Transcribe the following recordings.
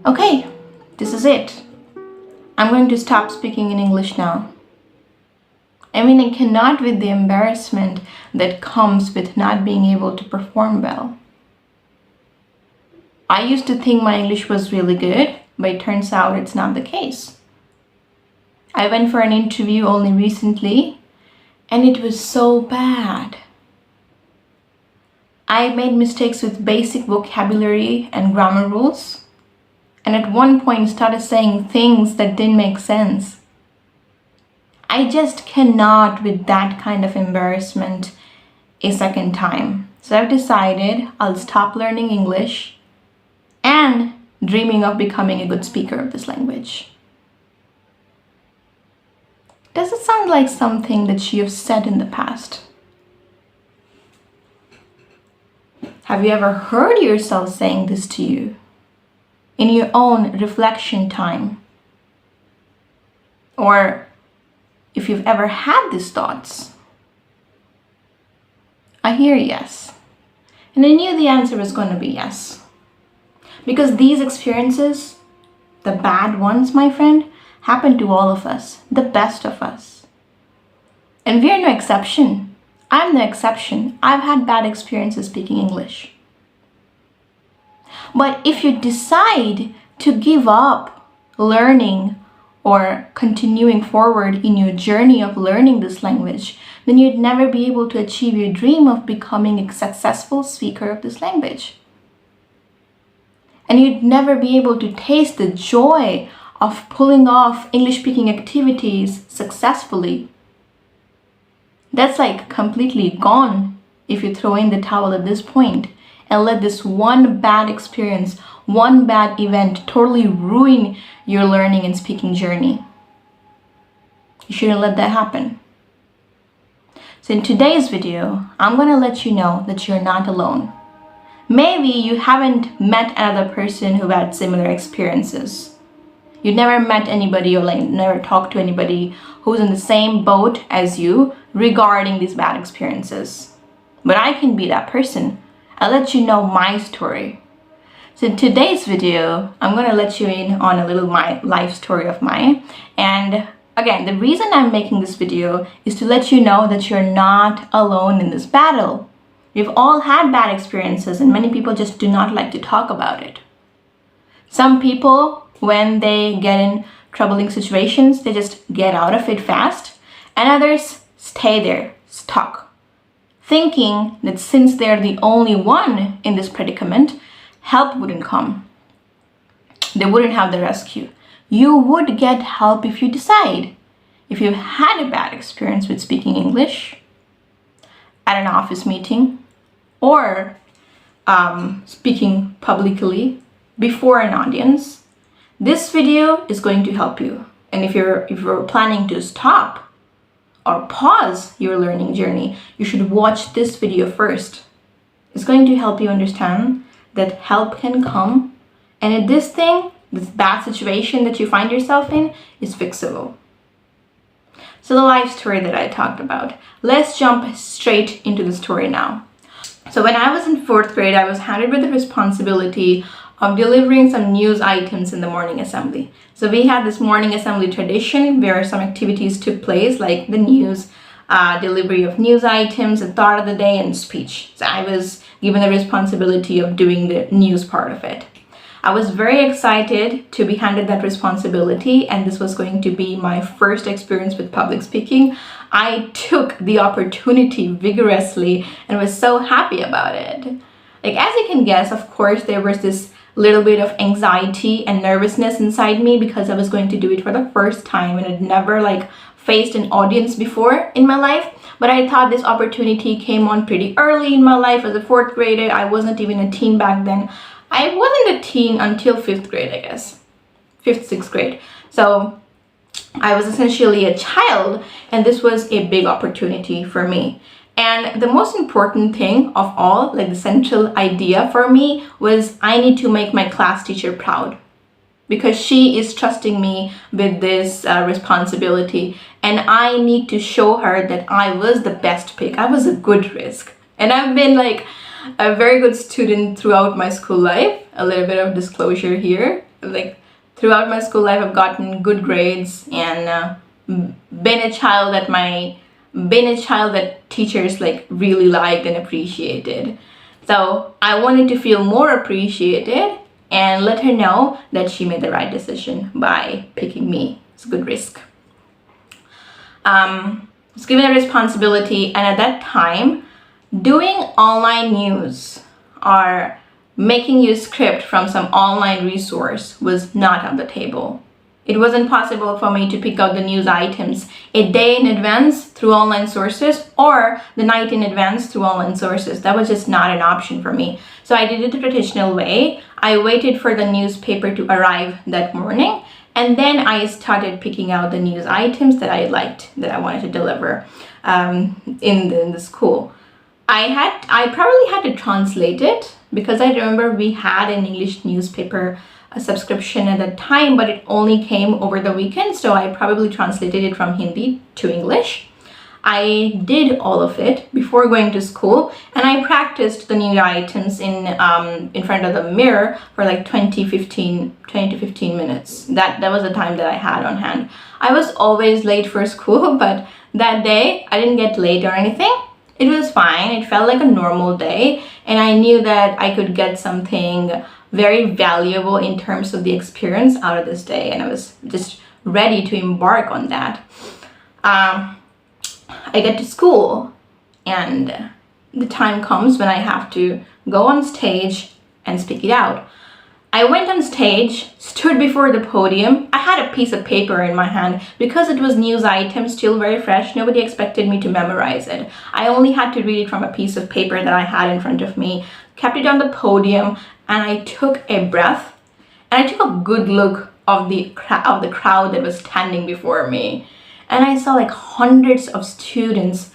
Okay, this is it. I'm going to stop speaking in English now. I cannot with the embarrassment that comes with not being able to perform well. I used to think my English was really good, but it turns out it's not the case. I went for an interview only recently, and it was so bad. I made mistakes with basic vocabulary and grammar rules, and at one point started saying things that didn't make sense. I just cannot with that kind of embarrassment a second time. So I've decided I'll stop learning English and dreaming of becoming a good speaker of this language. Does it sound like something that you have said in the past? Have you ever heard yourself saying this to you in your own reflection time? Or if you've ever had these thoughts? I hear yes. And I knew the answer was going to be yes. Because these experiences, the bad ones, my friend, happen to all of us, the best of us. And we're no exception. I'm no exception. I've had bad experiences speaking English. But if you decide to give up learning or continuing forward in your journey of learning this language, then you'd never be able to achieve your dream of becoming a successful speaker of this language. And you'd never be able to taste the joy of pulling off English-speaking activities successfully. That's like completely gone if you throw in the towel at this point and let this one bad experience, one bad event totally ruin your learning and speaking journey. You shouldn't let that happen. So in today's video, I'm going to let you know that you're not alone. Maybe you haven't met another person who had similar experiences. You never met anybody or never talked to anybody who's in the same boat as you regarding these bad experiences. But I can be that person. I'll let you know my story. So in today's video, I'm going to let you in on a little life story of mine. And again, the reason I'm making this video is to let you know that you're not alone in this battle. We've all had bad experiences, and many people just do not like to talk about it. Some people, when they get in troubling situations, they just get out of it fast, and others stay there, stuck, thinking that since they're the only one in this predicament, help wouldn't come. They wouldn't have the rescue. You would get help if you decide. If you've had a bad experience with speaking English at an office meeting or speaking publicly before an audience, this video is going to help you. And if you're planning to stop or pause your learning journey, you should watch this video first. It's going to help you understand that help can come, and this bad situation that you find yourself in is fixable. So the life story that I talked about. Let's jump straight into the story now. So when I was in 4th grade, I was handed with the responsibility of delivering some news items in the morning assembly. So we had this morning assembly tradition where some activities took place, like the news, delivery of news items, the thought of the day, and speech. So I was given the responsibility of doing the news part of it. I was very excited to be handed that responsibility, and this was going to be my first experience with public speaking. I took the opportunity vigorously and was so happy about it. As you can guess, of course, there was this little bit of anxiety and nervousness inside me because I was going to do it for the first time and I'd never faced an audience before in my life. But I thought this opportunity came on pretty early in my life as a 4th grader. I wasn't even a teen back then. I wasn't a teen until 5th grade, I guess. 5th, 6th grade. So I was essentially a child, and this was a big opportunity for me. And the most important thing of all, the central idea for me, was I need to make my class teacher proud, because she is trusting me with this responsibility, and I need to show her that I was the best pick. I was a good risk. And I've been a very good student throughout my school life. A little bit of disclosure here. like throughout my school life, I've gotten good grades and been a child that teachers like really liked and appreciated. So I wanted to feel more appreciated and let her know that she made the right decision by picking me. It's a good risk. I was given a responsibility, and at that time, doing online news or making you script from some online resource was not on the table. It wasn't possible for me to pick out the news items a day in advance through online sources or the night in advance through online sources. That was just not an option for me. So I did it the traditional way. I waited for the newspaper to arrive that morning, and then I started picking out the news items that I liked, that I wanted to deliver in the school. I probably had to translate it because I remember we had an English newspaper subscription at that time, but it only came over the weekend, so I probably translated it from Hindi to English. I did all of it before going to school, and I practiced the new items in front of the mirror for like 20 to 15 minutes. That was the time that I had on hand. I was always late for school, but that day I didn't get late or anything. It was fine. It felt like a normal day, and I knew that I could get something very valuable in terms of the experience out of this day, and I was just ready to embark on that. I get to school, and the time comes when I have to go on stage and speak it out. I went on stage, stood before the podium. I had a piece of paper in my hand. Because it was news item, still very fresh, nobody expected me to memorize it. I only had to read it from a piece of paper that I had in front of me, kept it on the podium, and I took a breath, and I took a good look of the crowd that was standing before me. And I saw like hundreds of students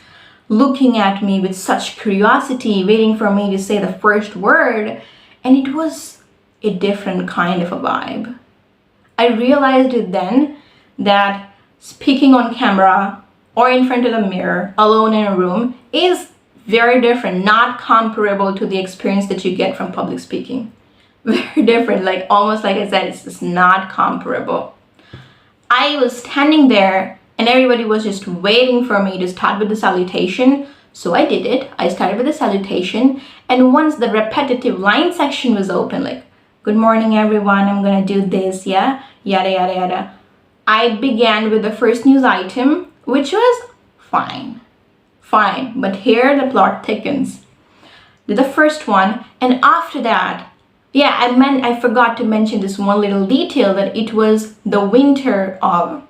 looking at me with such curiosity, waiting for me to say the first word, and it was a different kind of a vibe. I realized it then that speaking on camera or in front of the mirror, alone in a room, is very different, not comparable to the experience that you get from public speaking. Very different, like almost like I said, it's just not comparable. I was standing there and everybody was just waiting for me to start with the salutation. So I did it. I started with the salutation, and once the repetitive line section was open, like, good morning everyone, I'm gonna do this, yeah, yada yada yada, I began with the first news item, which was fine, but here the plot thickens. Did the first one, and after that, yeah, I forgot to mention this one little detail, that it was the winter of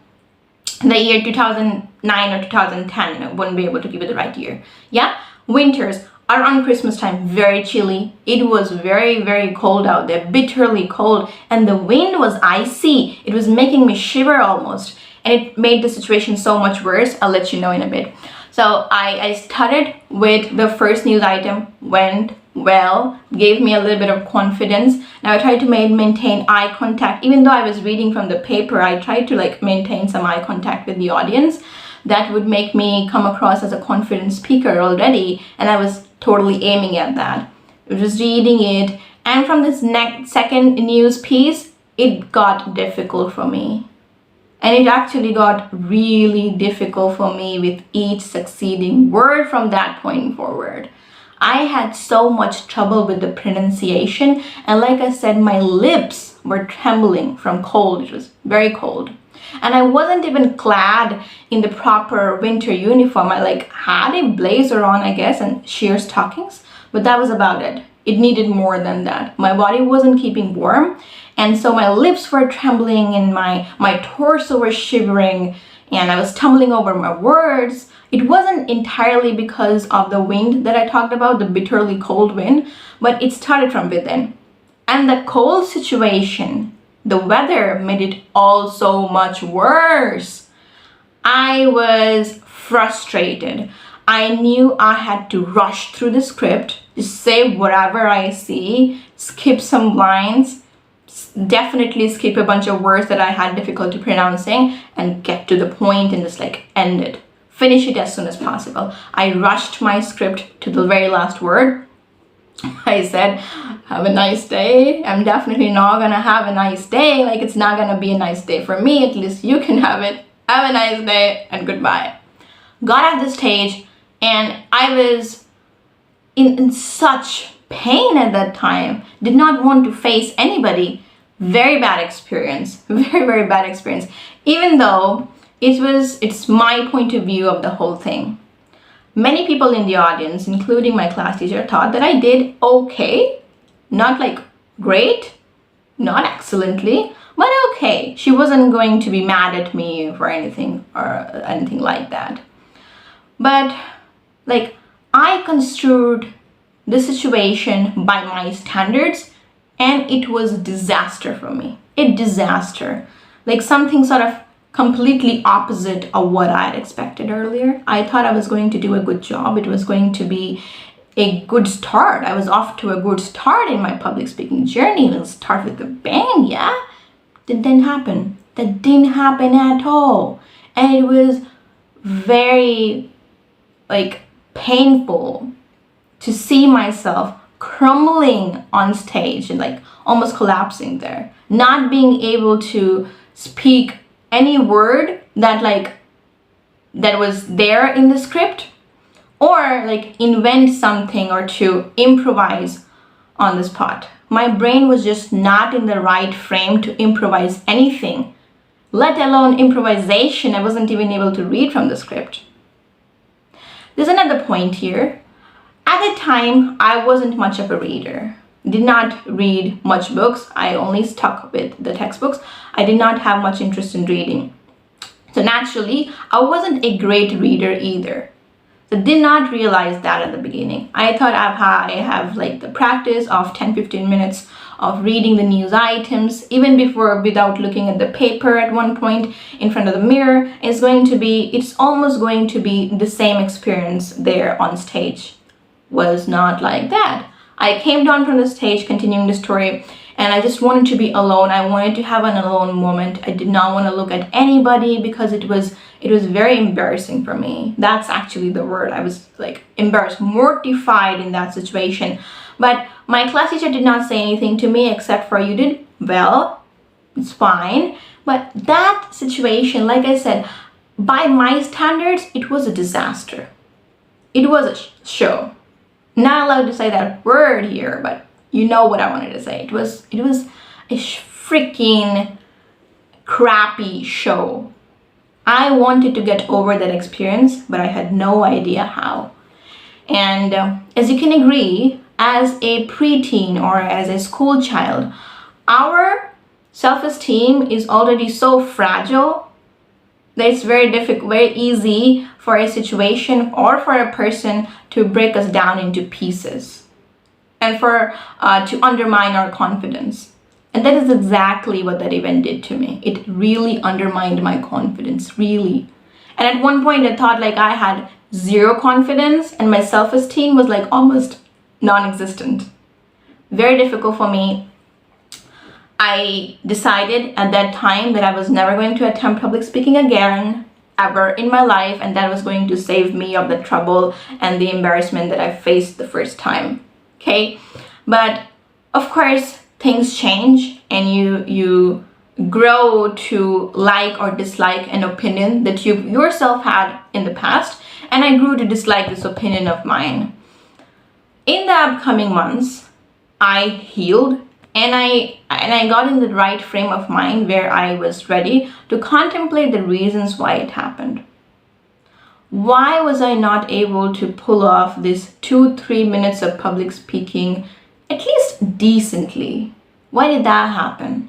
the year 2009 or 2010. I wouldn't be able to give it the right year. Yeah, winters around Christmas time, very chilly. It was very, very cold out there, bitterly cold, and the wind was icy. It was making me shiver almost, and it made the situation so much worse. I'll let you know in a bit. So I started with the first news item, went well, gave me a little bit of confidence. Now I tried to maintain eye contact. Even though I was reading from the paper, I tried to like maintain some eye contact with the audience. That would make me come across as a confident speaker already, and I was totally aiming at that. I was reading it, and from this second news piece, it got difficult for me. And it actually got really difficult for me with each succeeding word from that point forward. I had so much trouble with the pronunciation, and like I said, my lips were trembling from cold. It was very cold. And I wasn't even clad in the proper winter uniform. I like had a blazer on, I guess, and sheer stockings, but that was about it. It needed more than that. My body wasn't keeping warm, and so my lips were trembling and my torso was shivering, and I was stumbling over my words. It wasn't entirely because of the wind that I talked about, the bitterly cold wind, but it started from within. And the cold situation, the weather, made it all so much worse. I was frustrated. I knew I had to rush through the script, just say whatever I see, skip some lines, definitely skip a bunch of words that I had difficulty pronouncing, and get to the point and just like end it. Finish it as soon as possible. I rushed my script to the very last word. I said, have a nice day. I'm definitely not gonna have a nice day. Like, it's not gonna be a nice day for me. At least you can have it. Have a nice day and goodbye. Got at the stage, and I was in such pain at that time. Did not want to face anybody. Very bad experience. Very, very bad experience. Even though it's my point of view of the whole thing. Many people in the audience, including my class teacher, thought that I did okay. Not like great, not excellently, but okay. She wasn't going to be mad at me for anything or anything like that. But like, I construed the situation by my standards, and it was a disaster for me. A disaster. Like something sort of completely opposite of what I had expected earlier. I thought I was going to do a good job. It was going to be a good start. I was off to a good start in my public speaking journey. Let's start with a bang, yeah? That didn't happen. That didn't happen at all. And it was very, like, painful to see myself crumbling on stage and like almost collapsing there. Not being able to speak any word that was there in the script, or like invent something or to improvise on the spot. My brain was just not in the right frame to improvise anything, let alone improvisation. I wasn't even able to read from the script. There's another point here. At the time, I wasn't much of a reader. Did not read much books. I only stuck with the textbooks. I did not have much interest in reading. So naturally, I wasn't a great reader either. So did not realize that at the beginning. I thought I have like the practice of 10-15 minutes of reading the news items, even before, without looking at the paper at one point in front of the mirror. It's almost going to be the same experience there on stage. Was not like that. I came down from the stage, continuing the story, and I just wanted to be alone. I wanted to have an alone moment. I did not want to look at anybody because it was very embarrassing for me. That's actually the word. I was like embarrassed, mortified in that situation. But my class teacher did not say anything to me except for, you did well, it's fine. But that situation, like I said, by my standards, it was a disaster. It was a show. Not allowed to say that word here, but you know what I wanted to say. It was a freaking crappy show. I wanted to get over that experience, but I had no idea how. And as you can agree, as a preteen or as a school child, our self-esteem is already so fragile that it's very difficult, very easy for a situation or for a person to break us down into pieces and to undermine our confidence. And that is exactly what that event did to me. It really undermined my confidence, really. And at one point I thought like I had zero confidence and my self-esteem was like almost non-existent. Very difficult for me. I decided at that time that I was never going to attempt public speaking again, ever in my life, and that was going to save me of the trouble and the embarrassment that I faced the first time. Okay? But of course, things change and you grow to like or dislike an opinion that you yourself had in the past, and I grew to dislike this opinion of mine. In the upcoming months, I healed. And I got in the right frame of mind where I was ready to contemplate the reasons why it happened. Why was I not able to pull off this 2-3 minutes of public speaking at least decently? Why did that happen?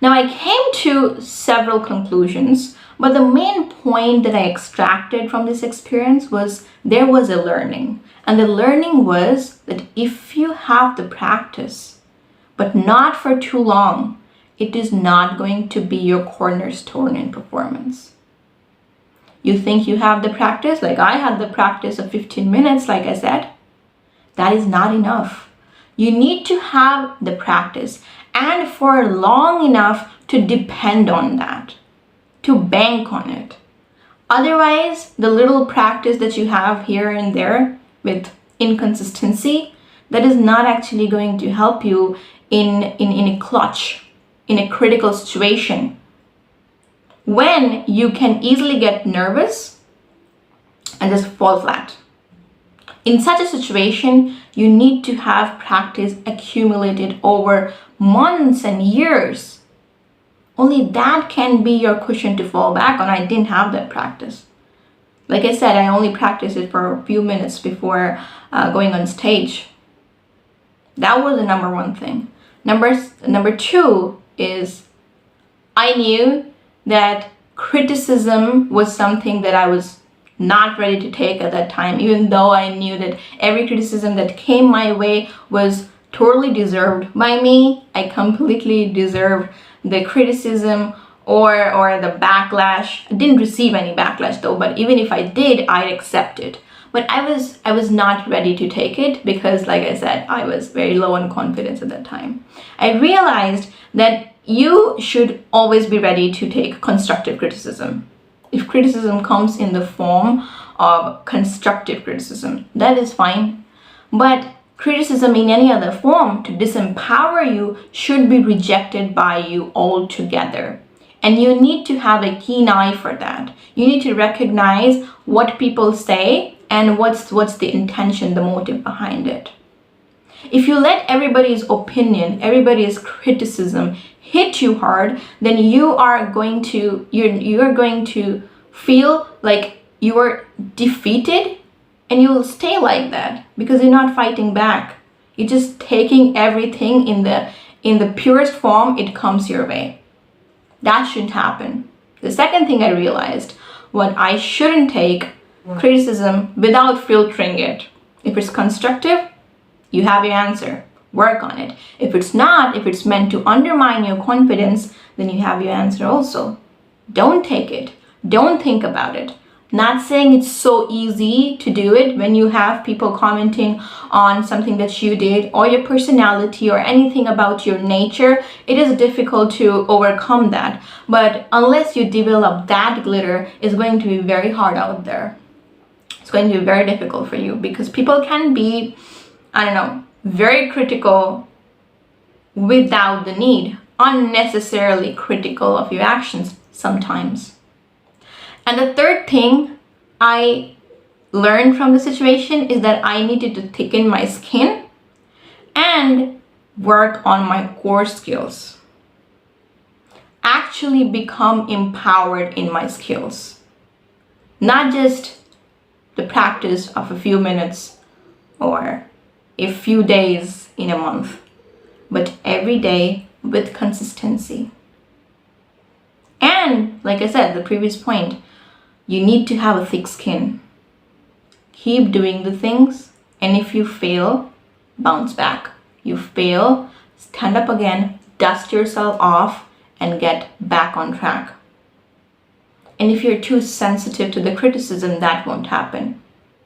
Now I came to several conclusions, but the main point that I extracted from this experience was there was a learning. And the learning was that if you have the practice, but not for too long, it is not going to be your cornerstone in performance. You think you have the practice, like I had the practice of 15 minutes, like I said. That is not enough. You need to have the practice and for long enough to depend on that, to bank on it. Otherwise, the little practice that you have here and there with inconsistency, that is not actually going to help you in a clutch, in a critical situation, when you can easily get nervous and just fall flat. In such a situation, you need to have practice accumulated over months and years. Only that can be your cushion to fall back on. I didn't have that practice. Like I said, I only practiced it for a few minutes before going on stage. That was the number one thing. Number two is I knew that criticism was something that I was not ready to take at that time, even though I knew that every criticism that came my way was totally deserved by me. I completely deserved the criticism or the backlash. I didn't receive any backlash though, but even if I did, I'd accept it. But I was not ready to take it because, like I said, I was very low on confidence at that time. I realized that you should always be ready to take constructive criticism. If criticism comes in the form of constructive criticism, that is fine. But criticism in any other form to disempower you should be rejected by you altogether. And you need to have a keen eye for that. You need to recognize what people say and what's the intention, the motive behind it. If you let everybody's opinion, everybody's criticism hit you hard, then you're going to feel like you are defeated, and you'll stay like that because you're not fighting back. You're just taking everything in the purest form it comes your way. That shouldn't happen. The second thing I realized, what I shouldn't take criticism without filtering it. If it's constructive, you have your answer. Work on it. If it's not, if it's meant to undermine your confidence, then you have your answer also. Don't take it. Don't think about it. Not saying it's so easy to do it when you have people commenting on something that you did or your personality or anything about your nature. It is difficult to overcome that. But unless you develop that glitter, it's going to be very hard out there. It's going to be very difficult for you because people can be, very critical without the need, unnecessarily critical of your actions sometimes. And the third thing I learned from the situation is that I needed to thicken my skin and work on my core skills. Actually become empowered in my skills. Not just the practice of a few minutes or a few days in a month, but every day with consistency. And like I said, the previous point, you need to have a thick skin. Keep doing the things, and if you fail, bounce back. You fail, stand up again, dust yourself off, and get back on track. And if you're too sensitive to the criticism, that won't happen.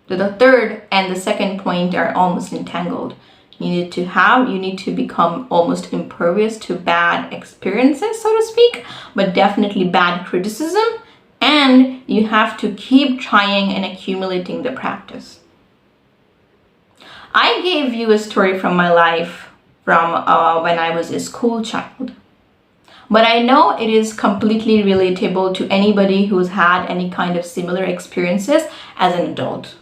The third and the second point are almost entangled. You need to become almost impervious to bad experiences, so to speak, but definitely bad criticism. And you have to keep trying and accumulating the practice. I gave you a story from my life from when I was a school child. But I know it is completely relatable to anybody who's had any kind of similar experiences as an adult.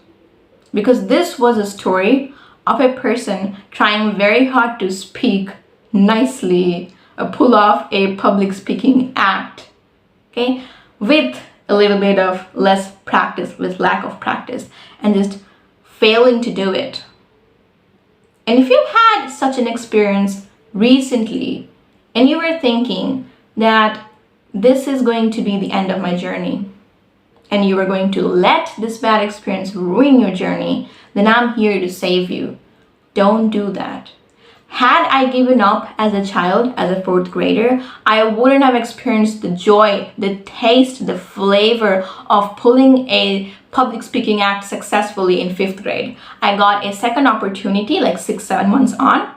Because this was a story of a person trying very hard to speak nicely, pull off a public speaking act, okay, with a little bit of less practice, with lack of practice, and just failing to do it. And if you've had such an experience recently, and you were thinking that this is going to be the end of my journey, and you are going to let this bad experience ruin your journey, then I'm here to save you. Don't do that. Had I given up as a child, as a fourth grader, I wouldn't have experienced the joy, the taste, the flavor of pulling a public speaking act successfully in fifth grade. I got a second opportunity like 6-7 months on.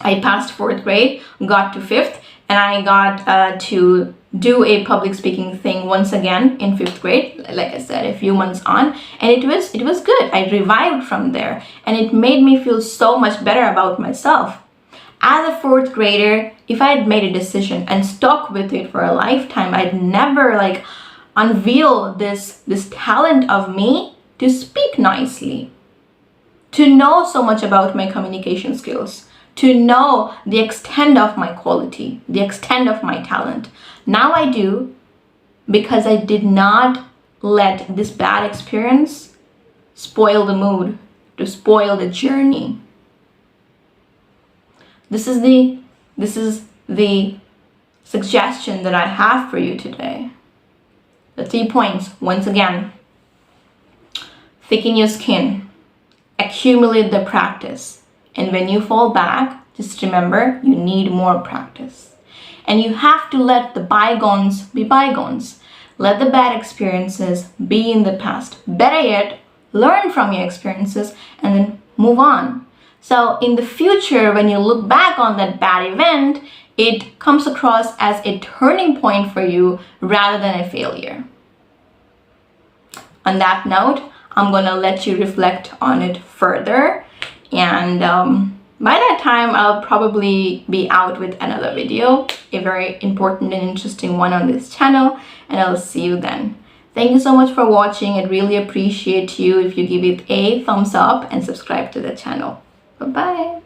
I passed fourth grade, got to fifth, and I got to do a public speaking thing once again in 5th grade, like I said, a few months on, and it was good. I revived from there, and it made me feel so much better about myself. As a 4th grader, if I had made a decision and stuck with it for a lifetime, I'd never like unveil this talent of me to speak nicely, to know so much about my communication skills, to know the extent of my quality, the extent of my talent. Now I do, because I did not let this bad experience spoil the mood, to spoil the journey. This is the suggestion that I have for you today. The 3 points, once again: thicken your skin, accumulate the practice, and when you fall back, just remember you need more practice. And you have to let the bygones be bygones. Let the bad experiences be in the past. Better yet, learn from your experiences and then move on. So in the future, when you look back on that bad event, it comes across as a turning point for you rather than a failure. On that note, I'm gonna let you reflect on it further, and by that time I'll probably be out with another video, a very important and interesting one on this channel, and I'll see you then. Thank you so much for watching. I'd really appreciate you if you give it a thumbs up and subscribe to the channel. Bye bye.